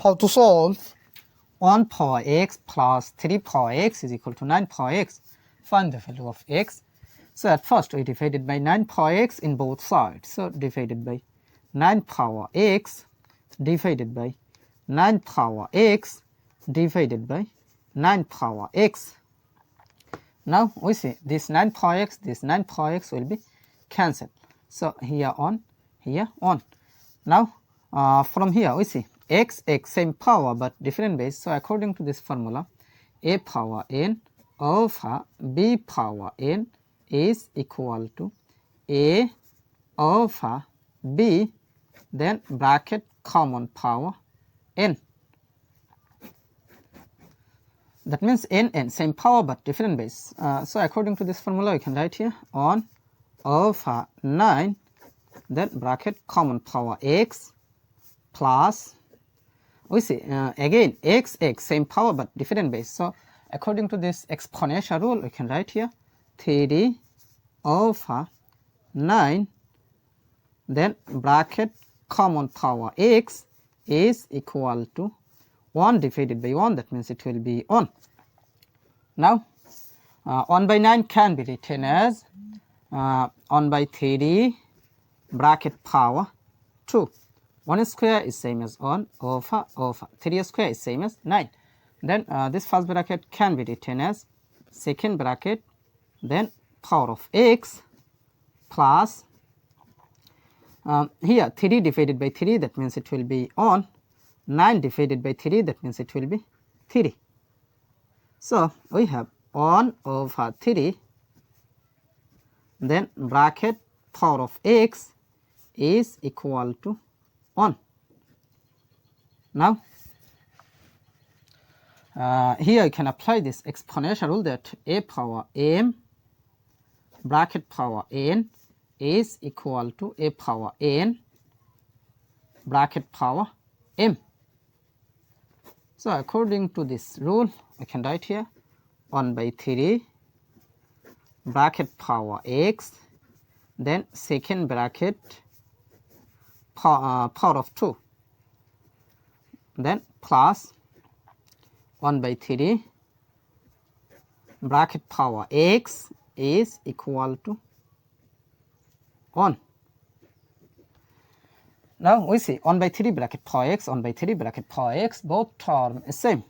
How to solve 1 power x plus 3 power x is equal to 9 power x. Find the value of x. So at first we divided by 9 power x in both sides. So divided by 9 power x divided by 9 power x divided by 9 power x. Now we see this 9 power x will be cancelled. So here on, here on. Now from here we see x same power but different base. So according to this formula, a power n over b power n is equal to a over b, then bracket common power n. That means n same power but different base. So according to this formula we can write here 1 over 9, then bracket common power x plus, we see again x same power but different base. So according to this exponential rule we can write here 3 over 9, then bracket common power x is equal to 1 divided by 1, that means it will be 1. Now 1 by 9 can be written as 1 by 3 bracket power 2. 1 square is same as 1 over 3 square is same as 9. Then this first bracket can be written as second bracket, then power of x plus here 3 divided by 3, that means it will be 1. 9 divided by 3, that means it will be 3. So we have 1 over 3, then bracket power of x is equal to 1. Now here you can apply this exponential rule that a power m bracket power n is equal to a power n bracket power m. So according to this rule I can write here 1 by 3 bracket power x, then second bracket power of 2, then plus 1 by 3 bracket power x is equal to 1. Now we see 1 by 3 bracket power x, 1 by 3 bracket power x, both term is same.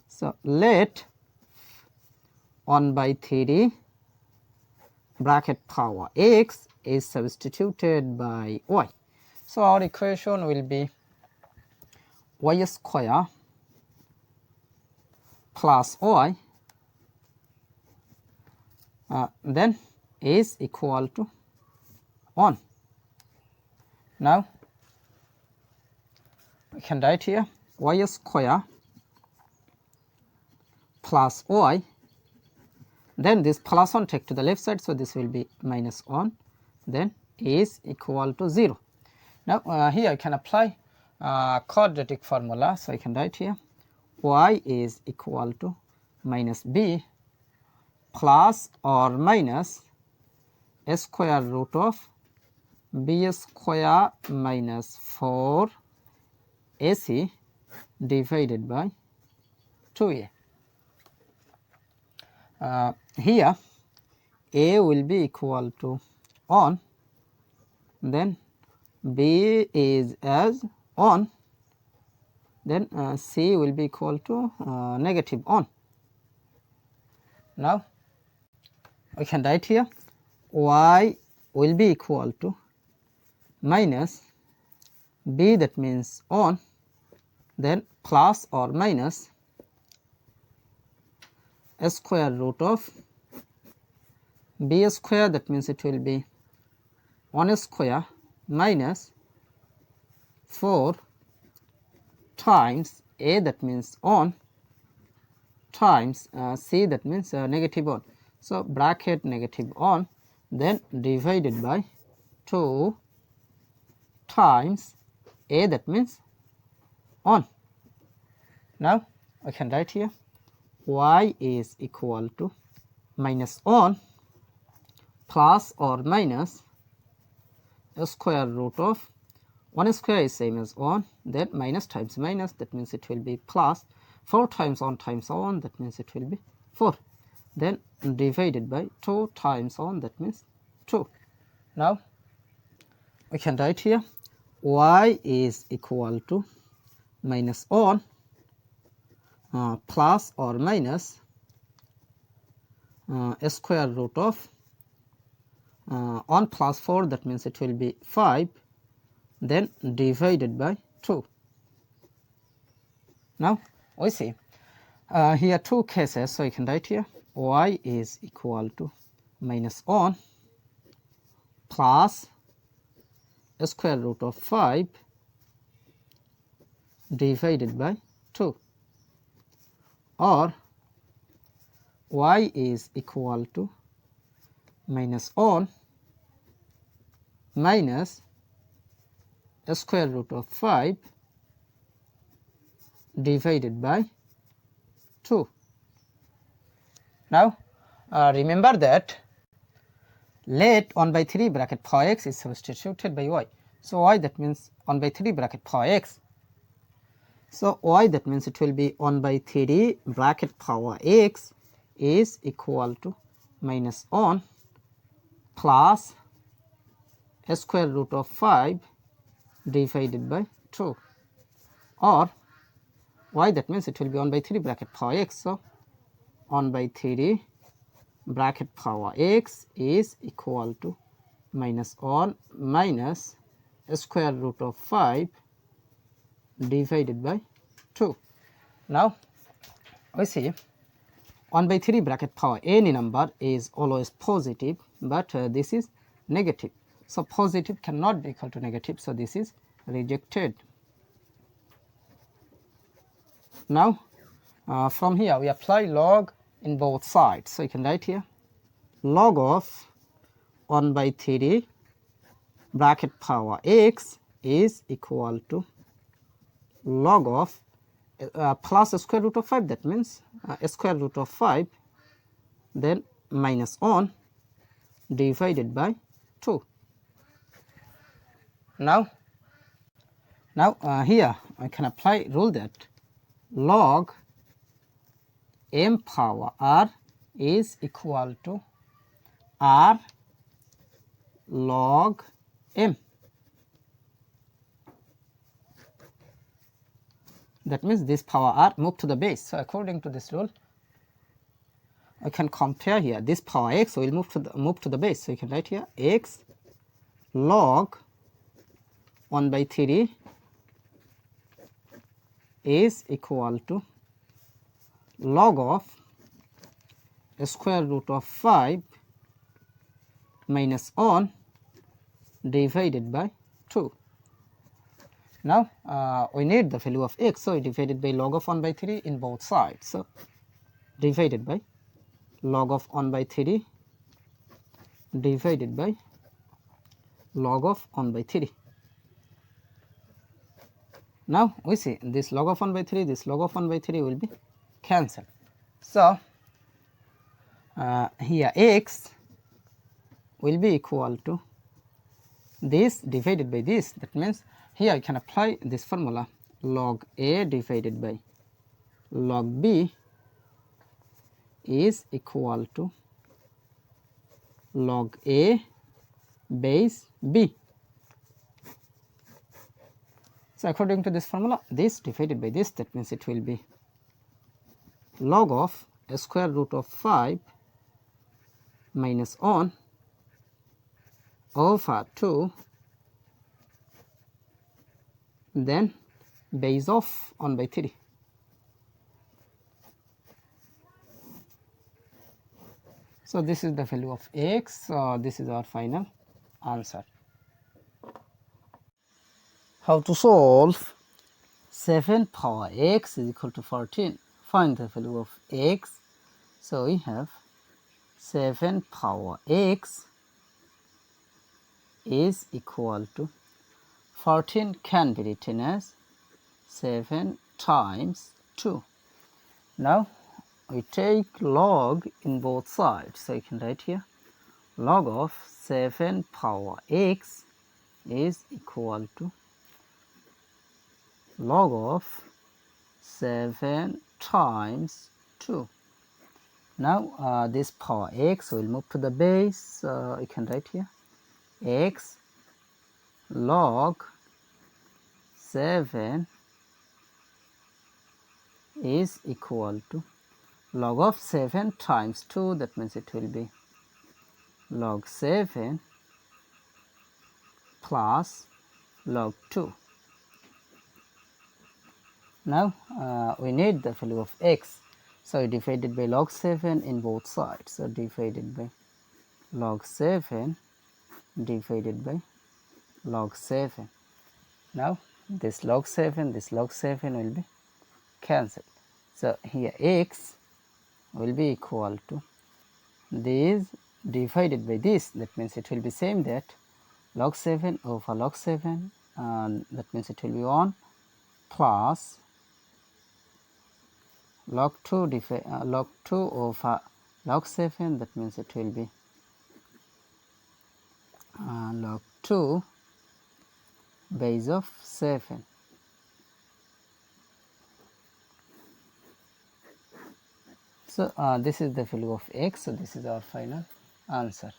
So let 1 by 3 bracket power x is substituted by y. So our equation will be y square plus y then is equal to 1. Now we can write here y square plus y, then this plus 1 take to the left side, so this will be minus 1, then is equal to 0. Now here I can apply quadratic formula, so I can write here y is equal to minus b plus or minus a square root of b square minus 4 ac divided by 2a. Here a will be equal to 1, then b is as 1, then c will be equal to negative 1. Now we can write here y will be equal to minus b, that means 1, then plus or minus a square root of b square, that means it will be 1 square minus 4 times a, that means 1, times c, that means negative 1. So bracket negative 1, then divided by 2 times a, that means 1. Now I can write here y is equal to minus 1 plus or minus a square root of 1 square is same as 1, then minus times minus, that means it will be plus. 4 times 1 times 1, that means it will be 4. Then divided by 2 times 1, that means 2. Now we can write here y is equal to minus 1 plus or minus square root of 1 plus 4, that means it will be 5, then divided by 2. Now we see here two cases, so you can write here y is equal to minus 1 plus square root of 5 divided by 2, or y is equal to minus 1 minus square root of 5 divided by 2. Now remember that let 1 by 3 bracket power x is substituted by y. So y, that means 1 by 3 bracket power x. So y, that means it will be 1 by 3 bracket power x is equal to minus 1 plus square root of 5 divided by 2, or y, that means it will be 1 by 3 bracket power x. So 1 by 3 bracket power x is equal to minus 1 minus square root of 5 divided by 2. Now we see 1 by 3 bracket power any number is always positive, but this is negative. So positive cannot be equal to negative, so this is rejected. Now from here we apply log in both sides. So you can write here log of 1 by 3 bracket power x is equal to log of plus square root of 5, that means square root of 5, then minus 1 divided by 2. Now here I can apply rule that log m power r is equal to r log m. That means this power r move to the base. So according to this rule, I can compare here this power x will move to the base. So you can write here x log 1 by 3 is equal to log of square root of 5 minus 1 divided by 2. Now we need the value of x, so we divided by log of 1 by 3 in both sides. So divided by log of 1 by 3 divided by log of 1 by 3. Now we see this log of 1 by 3, this log of 1 by 3 will be cancelled. So here x will be equal to this divided by this. That means here I can apply this formula log a divided by log b is equal to log a base b. So according to this formula, this divided by this, that means it will be log of square root of 5 minus 1 over 2, then base of 1 by 3. So this is the value of x. So this is our final answer. How to solve 7 power x is equal to 14. Find the value of x. So we have 7 power x is equal to 14 can be written as 7 times 2. Now we take log in both sides. So you can write here log of 7 power x is equal to log of 7 times 2. Now this power x will move to the base, you can write here x log 7 is equal to log of 7 times 2, that means it will be log 7 plus log 2. Now we need the value of x, so divided by log 7 in both sides, so divided by log 7 divided by log 7. Now this log 7 will be cancelled, so here x will be equal to this divided by this, that means it will be same, that log 7 over log 7, that means it will be 1 plus log 2 over log 7, that means it will be log 2 base of 7. So this is the value of x, so this is our final answer.